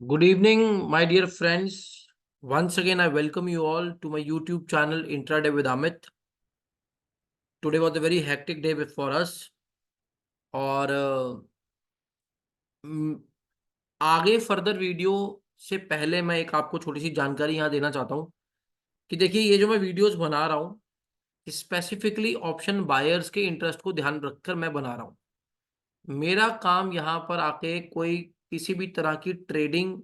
Good evening, my dear friends. Once again, I welcome you all to my YouTube channel Intraday with Amit. Today was a very hectic day for us. और आगे further video से पहले मैं एक आपको छोटी सी जानकारी यहाँ देना चाहता हूँ कि देखिए ये जो मैं वीडियोस बना रहा हूँ स्पेसिफिकली ऑप्शन बायर्स के इंटरेस्ट को ध्यान रखकर मैं बना रहा हूँ। मेरा काम यहाँ पर आके कोई किसी भी तरह की ट्रेडिंग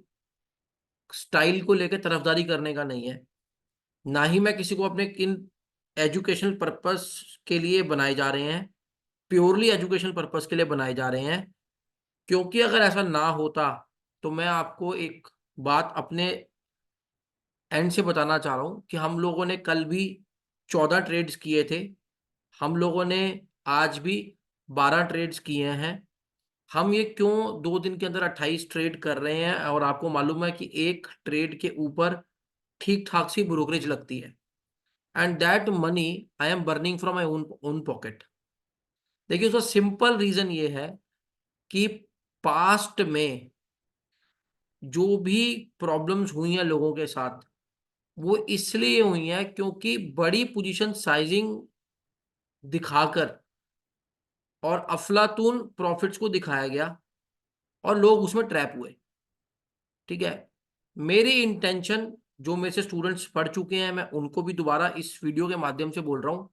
स्टाइल को लेकर तरफदारी करने का नहीं है। ना ही मैं किसी को अपने किन एजुकेशनल पर्पस के लिए बनाए जा रहे हैं, प्योरली एजुकेशनल पर्पस के लिए बनाए जा रहे हैं। क्योंकि अगर ऐसा ना होता तो मैं आपको एक बात अपने एंड से बताना चाह रहा हूं कि हम लोगों ने कल भी 14 ट्रेड्स किए थे। हम लोगों ने आज भी 12 ट्रेड्स किए हैं। हम ये क्यों 2 दिन के अंदर 28 ट्रेड कर रहे हैं और आपको मालूम है कि एक ट्रेड के ऊपर ठीक ठाक सी ब्रोकरेज लगती है। And that money I am burning from my own pocket. देखिए उसका सिंपल रीजन ये है कि पास्ट में जो भी प्रॉब्लम्स हुई हैं लोगों के साथ वो इसलिए हुई हैं क्योंकि बड़ी पोजीशन साइजिंग दिखाकर और अफलातून प्रॉफिट्स को दिखाया गया और लोग उसमें ट्रैप हुए। ठीक है, मेरी इंटेंशन जो मेरे से स्टूडेंट्स पढ़ चुके हैं मैं उनको भी दोबारा इस वीडियो के माध्यम से बोल रहा हूं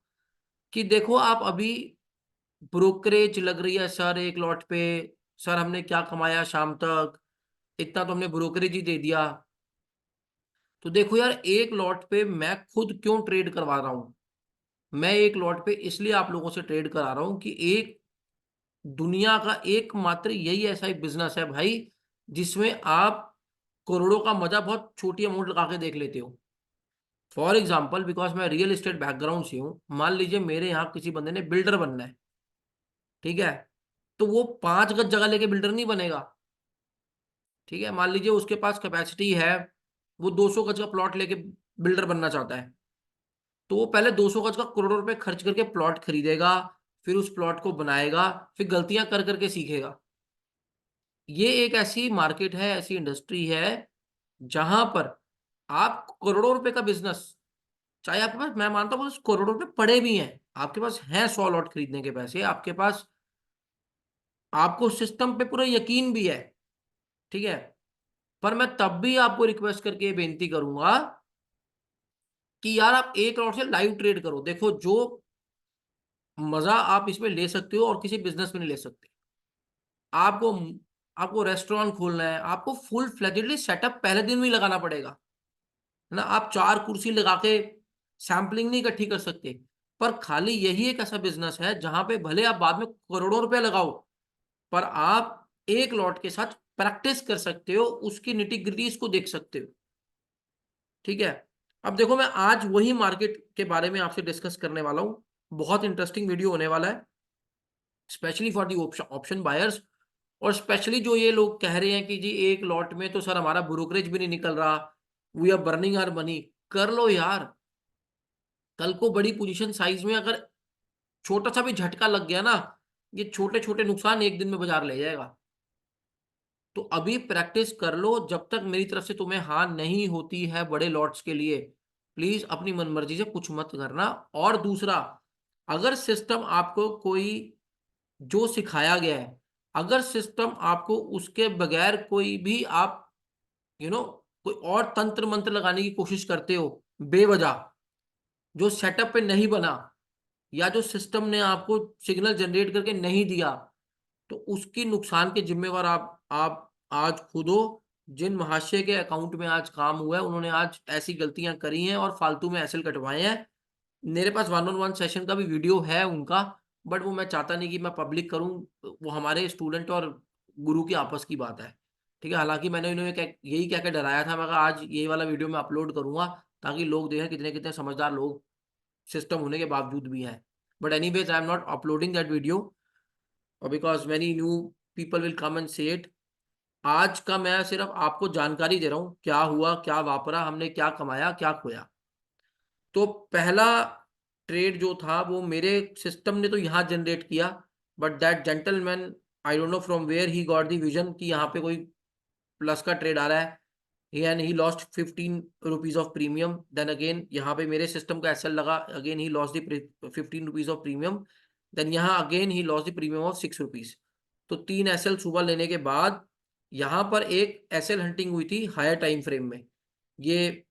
कि देखो आप अभी ब्रोकरेज लग रही है सर एक लॉट पे। सर हमने क्या कमाया शाम तक, इतना तो हमने ब्रोकरेज ही दे दिया। तो देखो यार एक लॉट पे मैं खुद क्यों ट्रेड करवा रहा हूं। मैं एक लॉट पे इसलिए आप लोगों से ट्रेड करा रहा हूं कि एक दुनिया का एकमात्र यही ऐसा एक बिजनेस है भाई जिसमें आप करोड़ों का मजा बहुत छोटी अमाउंट लगा के देख लेते हो। फॉर एग्जाम्पल बिकॉज मैं रियल एस्टेट बैकग्राउंड से हूं, मान लीजिए मेरे यहाँ किसी बंदे ने बिल्डर बनना है। ठीक है, तो वो 5 गज जगह लेके बिल्डर नहीं बनेगा। ठीक है, मान लीजिए उसके पास कैपेसिटी है, वो 200 गज का प्लॉट लेके बिल्डर बनना चाहता है। तो वो पहले 200 गज का करोड़ों रुपए खर्च करके प्लॉट खरीदेगा, फिर उस प्लॉट को बनाएगा, फिर गलतियां कर करके सीखेगा। ये एक ऐसी मार्केट है, ऐसी इंडस्ट्री है जहां पर आप करोड़ों रुपए का बिजनेस, चाहे आपके पास, मैं मानता हूँ करोड़ों रुपए पड़े भी हैं, आपके पास हैं 100 लॉट खरीदने के पैसे आपके पास, आपको सिस्टम पे पूरा यकीन भी है। ठीक है, पर मैं तब भी आपको रिक्वेस्ट करके बेनती करूंगा कि यार आप एक करोड़ से लाइव ट्रेड करो। देखो जो मजा आप इसमें ले सकते हो और किसी बिजनेस में नहीं ले सकते। आपको आपको रेस्टोरेंट खोलना है, आपको फुल फ्लेजेडली सेटअप पहले दिन में ही लगाना पड़ेगा, है ना। आप 4 कुर्सी लगा के सैम्पलिंग नहीं इकट्ठी कर सकते। पर खाली यही एक ऐसा बिजनेस है जहां पे भले आप बाद में करोड़ों रुपए लगाओ, पर आप एक लॉट के साथ प्रैक्टिस कर सकते हो, उसकी निटी ग्रिटीज को देख सकते हो। ठीक है, अब देखो मैं आज वही मार्केट के बारे में आपसे डिस्कस करने वाला हूं। बहुत इंटरेस्टिंग वीडियो होने वाला है, specially for the option buyers. और स्पेशली जो ये लोग कह रहे हैं कि जी एक लॉट में तो सर हमारा ब्रोकरेज भी नहीं निकल रहा, we are burning our money. कर लो यार, कल को बड़ी पोजीशन साइज में अगर छोटा सा भी झटका लग गया ना, ये छोटे छोटे नुकसान एक दिन में बाजार ले जाएगा। तो अभी प्रैक्टिस कर लो जब तक मेरी तरफ से तुम्हें हाँ नहीं होती है बड़े लॉट्स के लिए। प्लीज अपनी मनमर्जी से कुछ मत करना। और दूसरा, अगर सिस्टम आपको कोई जो सिखाया गया है, अगर सिस्टम आपको उसके बगैर कोई भी आप कोई और तंत्र मंत्र लगाने की कोशिश करते हो बेवजह, जो सेटअप पे नहीं बना, या जो सिस्टम ने आपको सिग्नल जनरेट करके नहीं दिया, तो उसकी नुकसान के जिम्मेवार आप आज खुद हो। जिन महाशय के अकाउंट में आज काम हुआ है उन्होंने आज ऐसी गलतियां करी हैं और फालतू में एसएल कटवाए हैं। मेरे पास 1-on-1 सेशन का भी वीडियो है उनका, बट वो मैं चाहता नहीं कि मैं पब्लिक करूं। वो हमारे स्टूडेंट और गुरु की आपस की बात है। ठीक है, हालांकि मैंने इन्हें यही कह के डराया था, मैं कहा आज ये वाला वीडियो मैं अपलोड करूंगा ताकि लोग देखें कितने कितने समझदार लोग सिस्टम होने के बावजूद भी हैं। But anyways I am not uploading that video because many new people will come and से इट। आज का मैं सिर्फ आपको जानकारी दे रहा हूं क्या हुआ, क्या वापरा, हमने क्या कमाया, क्या खोया। तो पहला ट्रेड जो था वो मेरे सिस्टम ने तो यहां जनरेट किया, but that gentleman, I don't know from where he got the vision कि यहाँ पे कोई प्लस का ट्रेड आ रहा है, and he lost 15 rupees of premium, then again यहाँ पे मेरे सिस्टम का एसएल लगा, again he lost the 15 rupees of premium, then यहाँ again he lost the premium of 6 rupees. तो 3 एसएल सुबह लेने के बाद यहाँ पर एक एसएल हंटिंग हुई थी हायर टाइम फ्रेम में। ये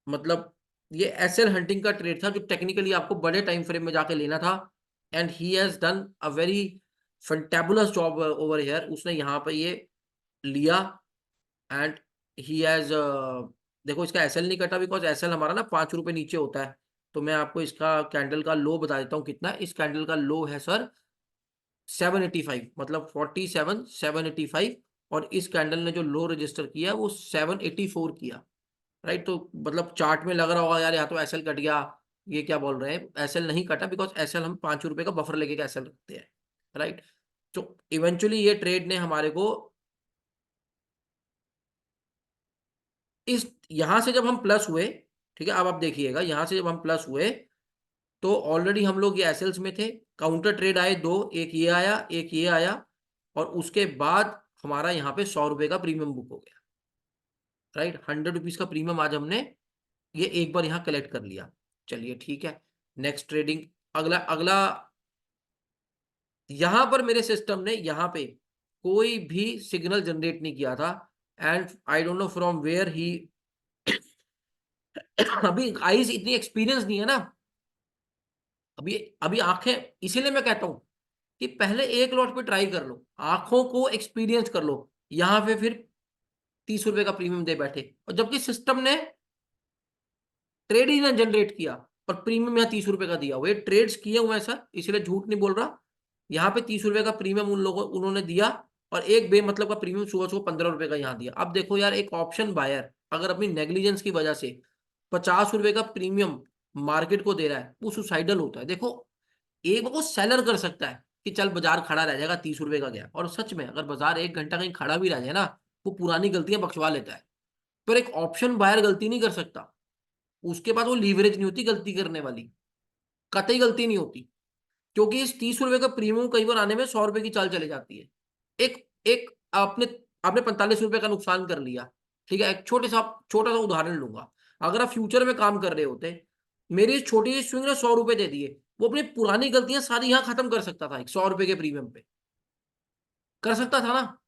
मतलब ये एसएल हंटिंग का ट्रेड था जो टेक्निकली आपको बड़े टाइम फ्रेम में जाके लेना था, and he has done a very fantabulous job over here. उसने यहाँ पे ये लिया एंड ही हैज देखो इसका एसएल नहीं कटा बिकॉज एसएल हमारा ना 5 रुपए नीचे होता है। तो मैं आपको इसका कैंडल का लो बता देता हूँ कितना। इस कैंडल का लो है सर 785, मतलब 47,785, और इस कैंडल ने जो लो रजिस्टर किया वो 784 किया, राइट। तो मतलब चार्ट में लग रहा होगा यार या तो एसएल कट गया, ये क्या बोल रहे हैं, एसएल नहीं कटा बिकॉज एसएल हम 5 रुपए का बफर लेके एसएल रखते हैं, राइट। तो इवेंचुअली ये ट्रेड ने हमारे को इस यहां से जब हम प्लस हुए, ठीक है, अब आप देखिएगा यहां से जब हम प्लस हुए तो ऑलरेडी हम लोग ये एसएल्स में थे, काउंटर ट्रेड आए दो, एक ये आया एक ये आया, और उसके बाद हमारा यहाँ पे 100 रुपए का प्रीमियम बुक हो गया, राइट। 100 रुपीज का प्रीमियम आज हमने ये एक बार यहाँ कलेक्ट कर लिया। चलिए ठीक है, नेक्स्ट ट्रेडिंग, अगला अगला यहां पर मेरे सिस्टम ने यहाँ पे कोई भी सिग्नल जनरेट नहीं किया था, and I don't know from where he अभी आईज इतनी एक्सपीरियंस नहीं है ना, अभी अभी आंखें, इसीलिए मैं कहता हूं कि पहले एक लॉट पे ट्राई कर लो, आंखों को एक्सपीरियंस कर लो, यहां पे फिर 30 रुपए का प्रीमियम दे बैठे, और जबकि सिस्टम ने ट्रेड ही ना जनरेट किया और प्रीमियम यहाँ 30 रुपए का दिया हुआ, ये ट्रेड्स किए हुए हैं सर, इसलिए झूठ नहीं बोल रहा। यहाँ पे 30 रुपए का प्रीमियम उन्होंने दिया, और एक बेमतलब का प्रीमियम सुबह सुबह 15 रुपए का यहाँ दिया। अब देखो यार, एक ऑप्शन बायर अगर अपनी नेग्लिजेंस की वजह से 50 रुपए का प्रीमियम मार्केट को दे रहा है, वो सुसाइडल होता है। देखो एक वो सेलर कर सकता है कि चल बाजार खड़ा रह जाएगा, 30 रुपए का गया, और सच में अगर बाजार 1 घंटा कहीं खड़ा भी रह जाए ना, वो पुरानी गलतियां बख्शवा लेता है, पर एक ऑप्शन बायर गलती नहीं कर सकता, उसके बाद वो लीवरेज नहीं होती गलती करने वाली, कतई गलती नहीं होती, क्योंकि इस 30 रुपए का प्रीमियम कई बार आने में 100 रुपए की चाल चली जाती है। एक एक आपने आपने 45 रुपए का नुकसान कर लिया, ठीक है। एक छोटा सा उदाहरण लूंगा, अगर आप फ्यूचर में काम कर रहे होते, मेरी इस छोटी सी स्विंग ने 100 रुपए दे दिए, वो अपनी पुरानी गलतियां सारी यहां खत्म कर सकता था, 100 रुपए के प्रीमियम पे कर सकता था ना।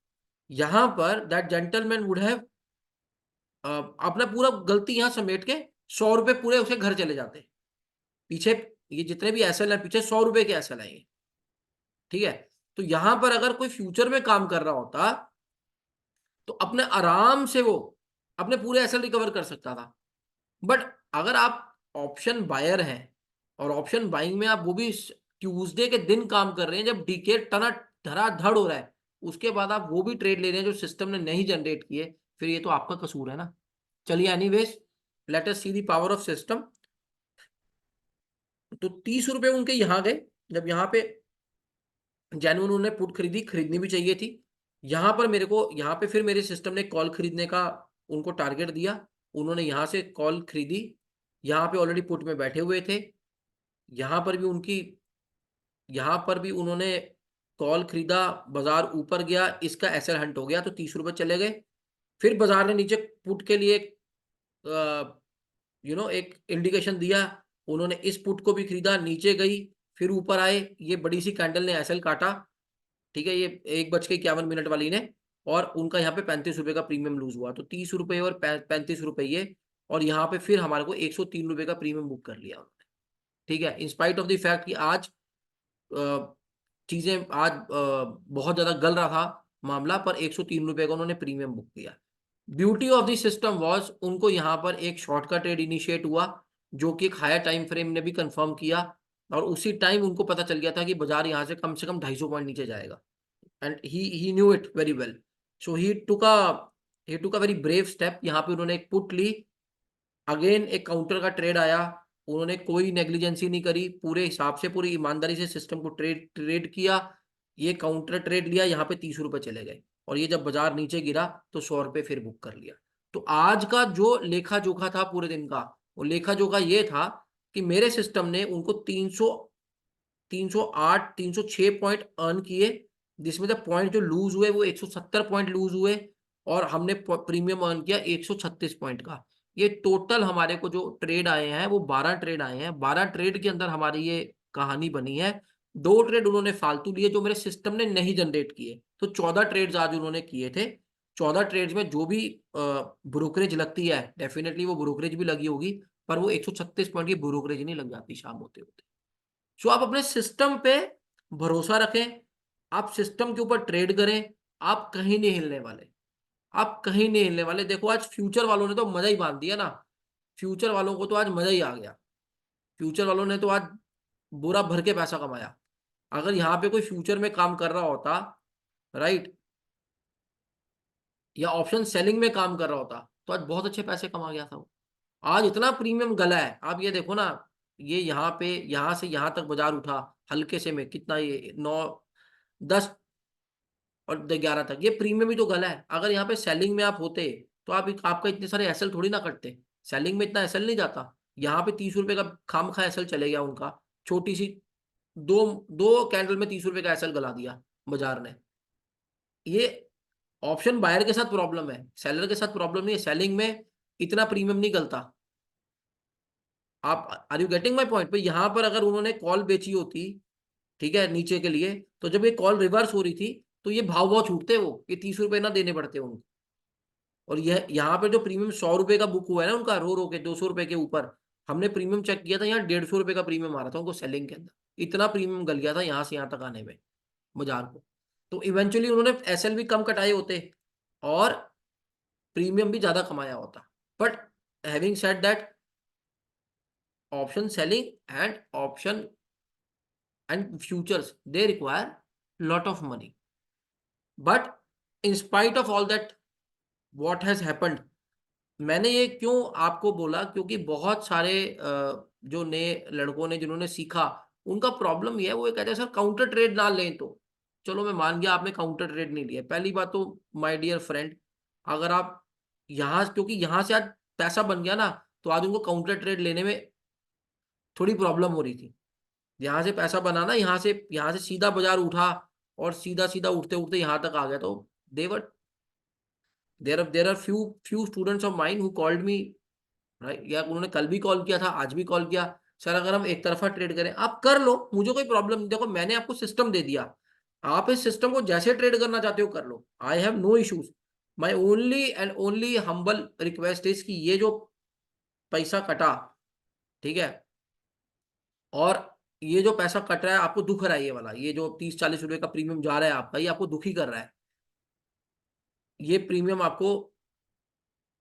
यहां पर दैट जेंटलमैन वुड हैव अपना पूरा गलती यहां समेट के 100 रुपए पूरे उसे घर चले जाते। पीछे ये जितने भी एसएल है, पीछे 100 रुपए के एसएल है ये, ठीक है। तो यहां पर अगर कोई फ्यूचर में काम कर रहा होता तो अपने आराम से वो अपने पूरे एसएल रिकवर कर सकता था। बट अगर आप ऑप्शन बायर हैं और ऑप्शन बाइंग में आप वो भी ट्यूसडे के दिन काम कर रहे हैं जब डीके तना धड़ाधड़ हो रहा है, उसके बाद आप वो भी ट्रेड ले रहे हैं जो सिस्टम ने नहीं जनरेट किए, फिर ये तो आपका कसूर है ना। चलिए anyways, let us see the power of system. तो 30 रुपए उनके यहां गए, जब यहाँ पे जेन्युइन उन्होंने पुट खरीदी, खरीदनी भी चाहिए थी। यहां पर मेरे को यहाँ पे फिर मेरे सिस्टम ने कॉल खरीदने का उनको टारगेट दिया, उन्होंने यहां से कॉल खरीदी, यहाँ पे ऑलरेडी पुट में बैठे हुए थे, यहाँ पर भी उनकी यहाँ पर भी उन्होंने कॉल खरीदा, बाजार ऊपर गया, इसका एसएल हंट हो गया तो 30 रुपए चले गए। फिर बाजार ने नीचे पुट के लिए एक इंडिकेशन दिया, उन्होंने इस पुट को भी खरीदा, नीचे गई, फिर ऊपर आए, ये बड़ी सी कैंडल ने एसएल काटा, ठीक है, ये 1:51 वाली ने, और उनका यहाँ पे 35 रुपए का प्रीमियम लूज हुआ। तो 30 रुपए और 35 रुपए ये, और यहाँ पे फिर हमारे को 103 रुपए का प्रीमियम बुक कर लिया उन्होंने, ठीक है। इंस्पाइट ऑफ द फैक्ट कि आज चीजें आज बहुत ज्यादा गल रहा था मामला, पर 103 रुपए का उन्होंने प्रीमियम बुक किया। Beauty of the system was, उनको यहाँ पर एक शॉर्ट का ट्रेड इनिशिएट हुआ जो कि एक हायर टाइम फ्रेम ने भी कंफर्म किया, और उसी टाइम उनको पता चल गया था कि बाजार यहाँ से कम 250 पॉइंट नीचे जाएगा, and he knew it very well. So he took a very brave step. यहाँ पे उन्होंने एक पुट ली, अगेन एक काउंटर का ट्रेड आया, उन्होंने कोई नेग्लिजेंसी नहीं करी, पूरे हिसाब से पूरी ईमानदारी से सिस्टम को ट्रेड ट्रेड किया, ये काउंटर ट्रेड लिया, यहाँ पे 30 रुपए चले गए, और ये जब बाजार नीचे गिरा तो 100 रुपए फिर बुक कर लिया। तो आज का जो लेखा जोखा था पूरे दिन का, वो लेखा जोखा ये था कि मेरे सिस्टम ने उनको 308 306 पॉइंट अर्न किए, जिसमें से पॉइंट जो लूज हुए वो 170 पॉइंट लूज हुए, और हमने प्रीमियम अर्न किया 136 पॉइंट का। ये टोटल हमारे को जो ट्रेड आए हैं वो 12 ट्रेड आए हैं। 12 ट्रेड के अंदर हमारी ये कहानी बनी है। 2 ट्रेड उन्होंने फालतू लिए जो मेरे सिस्टम ने नहीं जनरेट किए, तो 14 ट्रेड्स आज उन्होंने किए थे। 14 ट्रेड्स में जो भी ब्रोकरेज लगती है, डेफिनेटली वो ब्रोकरेज भी लगी होगी, पर वो 136 पॉइंट की ब्रोकरेज नहीं लग जाती शाम होते होते। सो आप अपने सिस्टम पे भरोसा रखें, आप सिस्टम के ऊपर ट्रेड करें, आप कहीं नहीं हिलने वाले, आप कहीं नहीं हिलने वाले। देखो आज फ्यूचर वालों ने तो मजा ही बांध दिया ना, फ्यूचर वालों को तो आज मजा ही आ गया। फ्यूचर वालों ने तो आज बुरा भर के पैसा कमाया। अगर यहाँ पे कोई फ्यूचर में काम कर रहा होता, राइट, या ऑप्शन सेलिंग में काम कर रहा होता, तो आज बहुत अच्छे पैसे कमा गया था वो। आज इतना प्रीमियम गला है, आप ये देखो ना, ये यहाँ पे यहाँ से यहाँ तक बाजार उठा हल्के से में, कितना ये 9 10 और 11 तक, ये प्रीमियम ही तो गला है। अगर यहाँ पे सेलिंग में आप होते तो आपका इतने सारे एसएल थोड़ी ना कटते। सेलिंग में इतना एसएल नहीं जाता। यहाँ पे 30 रुपए का खाम खा एसएल चले गया उनका, छोटी सी दो दो कैंडल में 30 रुपए का एसएल गला दिया बाजार ने। ये ऑप्शन बायर के साथ प्रॉब्लम है, सेलर के साथ प्रॉब्लम नहीं है। सेलिंग में इतना प्रीमियम नहीं गलता। आप are you getting my point? यहाँ पर अगर उन्होंने कॉल बेची होती, ठीक है, नीचे के लिए, तो जब ये कॉल रिवर्स हो रही थी तो ये भाव भाव छूटते, वो ये 30 रुपए ना देने पड़ते उनको। और यह यहाँ पे जो प्रीमियम 100 रुपए का बुक हुआ है ना उनका, रो के 200 रुपए के ऊपर, हमने प्रीमियम चेक किया था, यहाँ 150 रुपए का प्रीमियम आ रहा था उनको सेलिंग के अंदर। इतना प्रीमियम गल गया था यहाँ से यहाँ तक आने में बाजार को। तो इवेंचुअली उन्होंने एसएल भी कम कटाए होते और प्रीमियम भी ज्यादा कमाया होता। But having said that, option selling and option and futures, they require lot of money. But in spite of all that, what has happened, मैंने ये क्यों आपको बोला, क्योंकि बहुत सारे जो नए लड़कों ने जिन्होंने सीखा, उनका प्रॉब्लम ये है, वो ये कहते हैं सर काउंटर ट्रेड ना लें। तो चलो मैं मान गया आपने काउंटर ट्रेड नहीं लिया। पहली बात तो माय डियर फ्रेंड, अगर आप यहाँ, क्योंकि यहाँ से आज पैसा बन गया ना, तो आज उनको काउंटर ट्रेड लेने में थोड़ी प्रॉब्लम हो रही थी। यहाँ से पैसा बनाना, यहाँ से सीधा बाजार उठा और सीधा सीधा उठते उठते यहाँ तक आ गया। तो there there are few students of mine who called me, right, या उन्होंने कल भी कॉल किया था, आज भी कॉल किया, सर अगर हम एक तरफा ट्रेड करें, आप कर लो, मुझे कोई प्रॉब्लम नहीं। देखो मैंने आपको सिस्टम दे दिया, आप इस सिस्टम को जैसे ट्रेड करना चाहते हो कर लो, I have no issues. My only and only humble request is कि ये जो पैसा कटा, ठीक है, और ये जो पैसा कट रहा है आपको दुख रहा है, ये वाला, ये जो 30-40 रुपए का प्रीमियम जा रहा है आपका, ये आपको दुखी कर रहा है। ये प्रीमियम आपको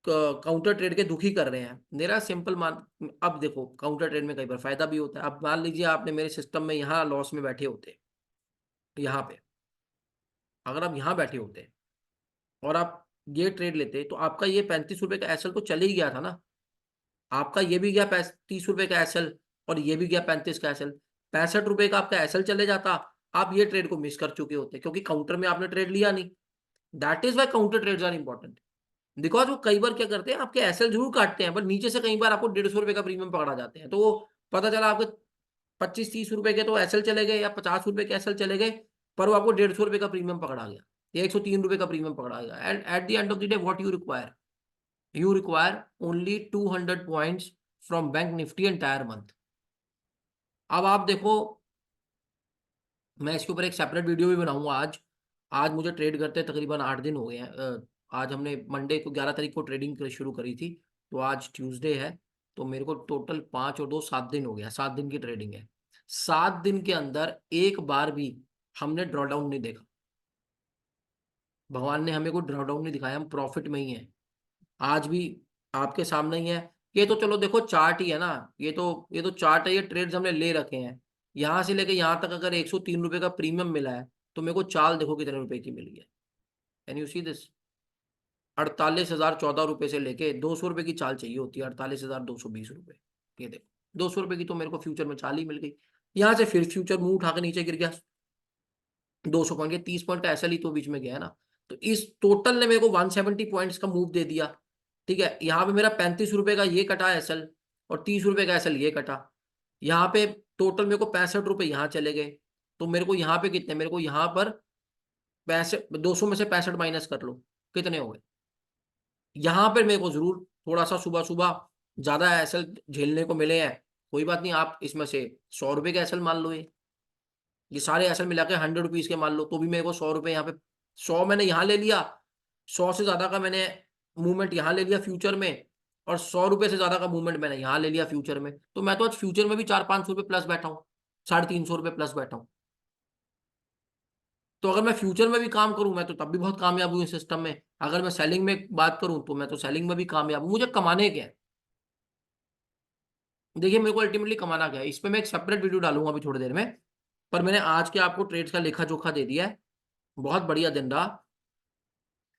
काउंटर ट्रेड के दुखी कर रहे हैं। मेरा सिंपल मान, अब देखो काउंटर ट्रेड में कई बार फायदा भी होता है। अब मान लीजिए आपने मेरे सिस्टम में यहाँ लॉस में बैठे होते, यहाँ पे अगर आप यहाँ बैठे होते और आप ये ट्रेड लेते, तो आपका ये 35 रुपए का एसएल तो चले ही गया था ना। आपका ये भी गया 30 रुपए का एसएल और ये भी गया 35 का एसएल। 65 रुपए का आपका एसएल चले जाता, आप ये ट्रेड को मिस कर चुके होते, क्योंकि काउंटर में आपने ट्रेड लिया नहीं। That is why counter trades are important. Because वो कई बार क्या करते हैं, आपके एसएल जरूर काटते हैं, पर नीचे से कई बार आपको 150 रुपए का प्रीमियम पकड़ा जाते हैं। तो वो पता चला आपके 25-30 रुपए के तो एसएल चले गए, या 50 रुपए के एसएल चले गए, पर वो आपको 150 रुपए का प्रीमियम पकड़ा गया, या 103 रुपए का प्रीमियम पकड़ा गया। And at the end of the day what you require only 200 points from bank Nifty entire month. अब आप देखो, मैं इसके ऊपर एक सेपरेट वीडियो भी बनाऊंगा। आज आज मुझे ट्रेड करते तकरीबन 8 दिन हो गए हैं। आज हमने मंडे को 11 तारीख को ट्रेडिंग शुरू करी थी, तो आज ट्यूसडे है, तो मेरे को टोटल 5 और 2 7 दिन हो गया। 7 दिन की ट्रेडिंग है। 7 दिन के अंदर एक बार भी हमने ड्रॉडाउन नहीं देखा। भगवान ने हमें कोई ड्रॉडाउन नहीं दिखाया, हम प्रॉफिट में ही हैं। आज भी आपके सामने ही है। ये तो चलो देखो चार्ट ही है ना, ये तो चार्ट है, ये ट्रेड्स हमने ले रखे हैं। यहाँ से लेके यहाँ तक अगर 103 रुपए का प्रीमियम मिला है, तो मेरे को चाल देखो कितने रुपए की मिली है। Can you see this? 48,014 रुपए से लेके 200 रुपए की चाल चाहिए होती है, 48,220 रुपए। ये देखो 200 रुपए की तो मेरे को फ्यूचर में चाल ही मिल गई। यहाँ से फिर फ्यूचर मुंह उठा के नीचे गिर गया 200 पॉइंट के, 30 पॉइंट का ऐसा ही तो बीच में गया है ना। तो इस टोटल ने मेरे को 170 पॉइंट्स का मूव दे दिया। ठीक है, यहाँ पे मेरा 35 रुपए का ये कटा एसएल और 30 रुपए का एसएल ये कटा। यहाँ पे टोटल मेरे को 65 रुपए यहाँ चले गए। तो मेरे को यहाँ पे कितने, मेरे को यहाँ पर 65, 200 में से 65 माइनस कर लो, कितने हो गए? यहाँ पर मेरे को जरूर थोड़ा सा सुबह सुबह ज्यादा एसएल झेलने को मिले हैं, कोई बात नहीं, आप इसमें से 100 रुपए के एसएल मान लो, ये सारे एसएल मिला के 100 रुपीज के मान लो, तो भी मेरे को 100 रुपए यहाँ पे, 100 मैंने यहाँ ले लिया, 100 से ज्यादा का मैंने मूवमेंट यहाँ ले लिया फ्यूचर में, और 100 रुपए से ज्यादा का मूवमेंट मैंने यहाँ ले लिया फ्यूचर में, तो मैं तो आज फ्यूचर में भी 400-500 रुपए प्लस बैठा हूँ, 350 रुपए प्लस बैठा हूँ। तो अगर मैं फ्यूचर में भी काम करूं, मैं तो तब भी बहुत कामयाब हूँ इस सिस्टम में। अगर मैं सेलिंग में बात करूं तो मैं तो सेलिंग में भी कामयाब हूं। मुझे कमाने क्या है, देखिए मेरे को अल्टीमेटली कमाना क्या है, इस पे मैं एक सेपरेट वीडियो डालूंगा अभी थोड़ी देर में। पर मैंने आज के आपको ट्रेड्स का लेखा जोखा दे दिया है। बहुत बढ़िया दिन रहा,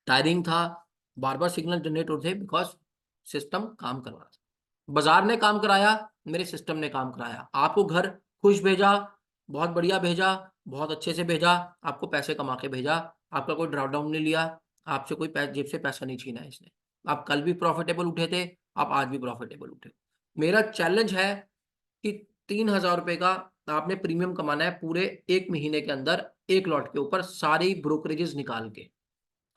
टायरिंग था, बार बार सिग्नल जनरेट होते थे, बिकॉज सिस्टम काम करवा रहा था, बाजार ने काम कराया, मेरे सिस्टम ने काम कराया, आपको घर खुश भेजा, बहुत बढ़िया भेजा, बहुत अच्छे से भेजा, आपको पैसे कमा के भेजा, आपका कोई ड्रॉप डाउन नहीं लिया, आपसे कोई जेब से पैसा नहीं छीना है इसने। आप कल भी प्रॉफिटेबल उठे थे, आप आज भी प्रॉफिटेबल उठे। मेरा चैलेंज है कि 3,000 रुपए का आपने प्रीमियम कमाना है पूरे 1 महीने के अंदर, एक लॉट के ऊपर सारी ब्रोकरेजेस निकाल के,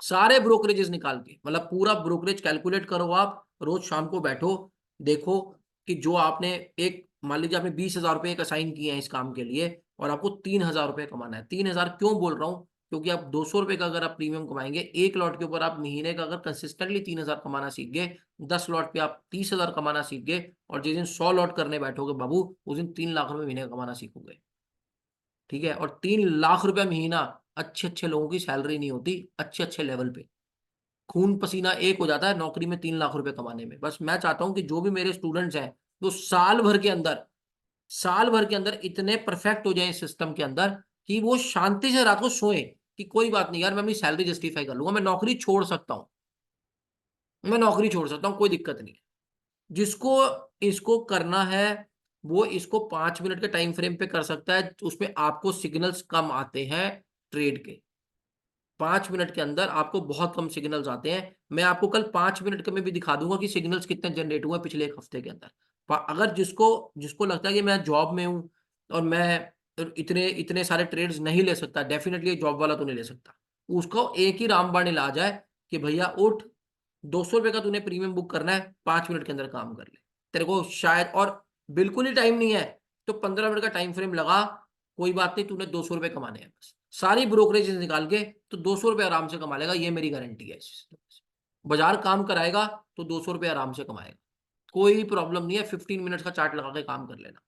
सारे ब्रोकरेजेस निकाल के, मतलब पूरा ब्रोकरेज कैलकुलेट करो आप, रोज शाम को बैठो, देखो कि जो आपने एक, मान लीजिए आपने 20,000 रुपए एक असाइन किए हैं इस काम के लिए, और आपको 3,000 रुपए कमाना है। 3,000 क्यों बोल रहा हूँ, क्योंकि आप 200 रुपए का अगर आप प्रीमियम कमाएंगे एक लॉट के ऊपर, आप महीने का अगर कंसिस्टेंटली 3,000 कमाना सीख गए, 10 लॉट पे आप 30,000 कमाना सीख गए, और जिस दिन 100 लॉट करने बैठोगे बाबू, उस दिन 3 लाख रुपए महीने का कमाना सीखोगे। ठीक है, और 3 लाख रुपए महीना अच्छे अच्छे लोगों की सैलरी नहीं होती, अच्छे अच्छे लेवल पे खून पसीना एक हो जाता है नौकरी में 3 लाख रुपए कमाने में। बस मैं चाहता हूं कि जो भी मेरे स्टूडेंट्स हैं, वो साल भर के अंदर इतने परफेक्ट हो जाए इस सिस्टम के अंदर, कि वो शांति से रात को सोए कि कोई बात नहीं यार, मैं अपनी सैलरी जस्टिफाई कर लूंगा, मैं नौकरी छोड़ सकता हूं, मैं नौकरी छोड़ सकता हूं, कोई दिक्कत नहीं है। जिसको इसको करना है, वो इसको 5 मिनट के टाइम फ्रेम पे कर सकता है, उसमें आपको सिग्नल्स कम आते हैं ट्रेड के। 5 मिनट के अंदर आपको बहुत कम सिग्नल्स आते हैं। मैं आपको कल 5 मिनट के में भी दिखा दूंगा कि सिग्नल्स कितने जनरेट हुए पिछले एक हफ्ते के अंदर। अगर जिसको जिसको लगता है कि मैं जॉब में हूं और मैं इतने इतने सारे ट्रेड्स नहीं ले सकता, डेफिनेटली जॉब वाला तो नहीं ले सकता, उसको एक ही रामबाण इलाज है कि भैया उठ, 200 रुपए का तूने प्रीमियम बुक करना है, 5 मिनट के अंदर काम कर ले। तेरे को शायद, और बिल्कुल ही टाइम नहीं है तो 15 मिनट का टाइम फ्रेम लगा, कोई बात नहीं, तूने 200 रुपए कमाने हैं बस, सारी ब्रोकरेज निकाल के तो 200 रुपए आराम से कमा लेगा, ये मेरी गारंटी है इस system से। बाजार काम कराएगा तो 200 रुपए आराम से कमाएगा, कोई प्रॉब्लम नहीं है। 15 मिनट का चार्ट लगा के काम कर लेना,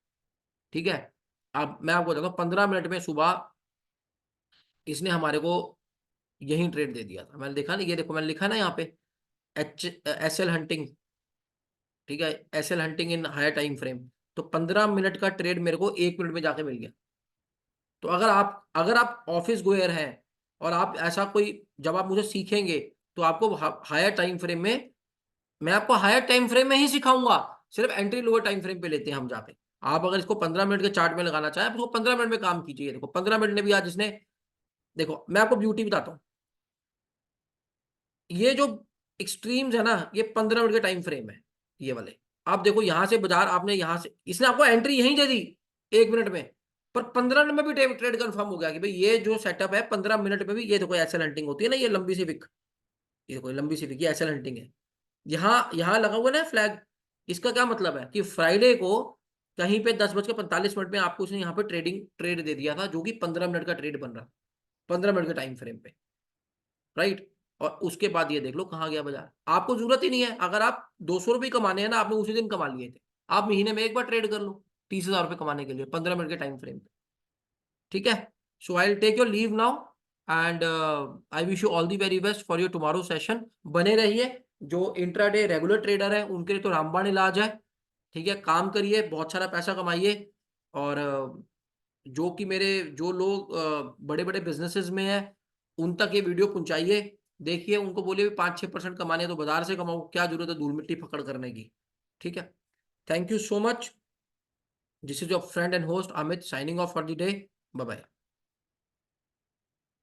ठीक है। अब मैं आपको बताता हूँ, 15 मिनट में सुबह इसने हमारे को यही ट्रेड दे दिया था, मैंने देखा ना, ये देखो मैंने लिखा ना यहाँ पे, एस एल हंटिंग, ठीक है, S L hunting in higher time frame. तो 15 मिनट का ट्रेड मेरे को 1 मिनट में जाके मिल गया। तो अगर आप ऑफिस गोयर हैं और आप ऐसा कोई, जब आप मुझे सीखेंगे तो आपको हायर टाइम फ्रेम में, मैं आपको हायर टाइम फ्रेम में ही सिखाऊंगा। सिर्फ एंट्री लोअर टाइम फ्रेम पे लेते हैं हम जाके। आप अगर इसको 15 मिनट के चार्ट में लगाना चाहें, तो 15 मिनट में काम कीजिए। देखो 15 मिनट ने भी आज इसने, देखो मैं आपको ब्यूटी बताता हूँ, ये जो एक्सट्रीम्स है ना, ये 15 मिनट के टाइम फ्रेम है, ये वाले। आप देखो यहां से बाजार, आपने यहां से, इसने आपको एंट्री यहीं दे दी 1 मिनट में, पर 15 मिनट में भी ट्रेड कंफर्म हो गया कि भाई ये जो सेटअप है 15 मिनट में भी, ये देखो एसएल हंटिंग होती है ना, ये लंबी सी विक, ये देखो लंबी सी विक, ये एसएल हंटिंग है। यहाँ यहाँ लगा हुआ ना फ्लैग, इसका क्या मतलब है कि फ्राइडे को कहीं पे 10:45 में आपको उसने यहाँ पे ट्रेड दे दिया था, जो कि 15 मिनट का ट्रेड बन रहा, 15 मिनट के टाइम फ्रेम पे, राइट। और उसके बाद ये देख लो कहाँ गया बाजार। आपको जरूरत ही नहीं है, अगर आप 200 रुपये कमाने हैं ना, आपने उसी दिन कमा लिए थे, आप महीने में एक बार ट्रेड कर लो 30,000 रुपये कमाने के लिए 15 मिनट के टाइम फ्रेम पे, ठीक है। So I will take your leave now, and I wish you all the very best for your tomorrow session. बने रहिए, जो इंट्राडे रेगुलर ट्रेडर है उनके लिए तो रामबाण इलाज है, ठीक है। काम करिए, बहुत सारा पैसा कमाइए, और जो कि मेरे, जो लोग बड़े बड़े बिजनेसेस में हैं, उन तक ये वीडियो पहुंचाइए। देखिए उनको बोलिए 5-6% कमाने हैं तो बाजार से कमाओ, क्या जरूरत है धूल मिट्टी पकड़ करने की, ठीक है। Thank you so much. This is your friend and host Amit, signing off for the day. Bye bye.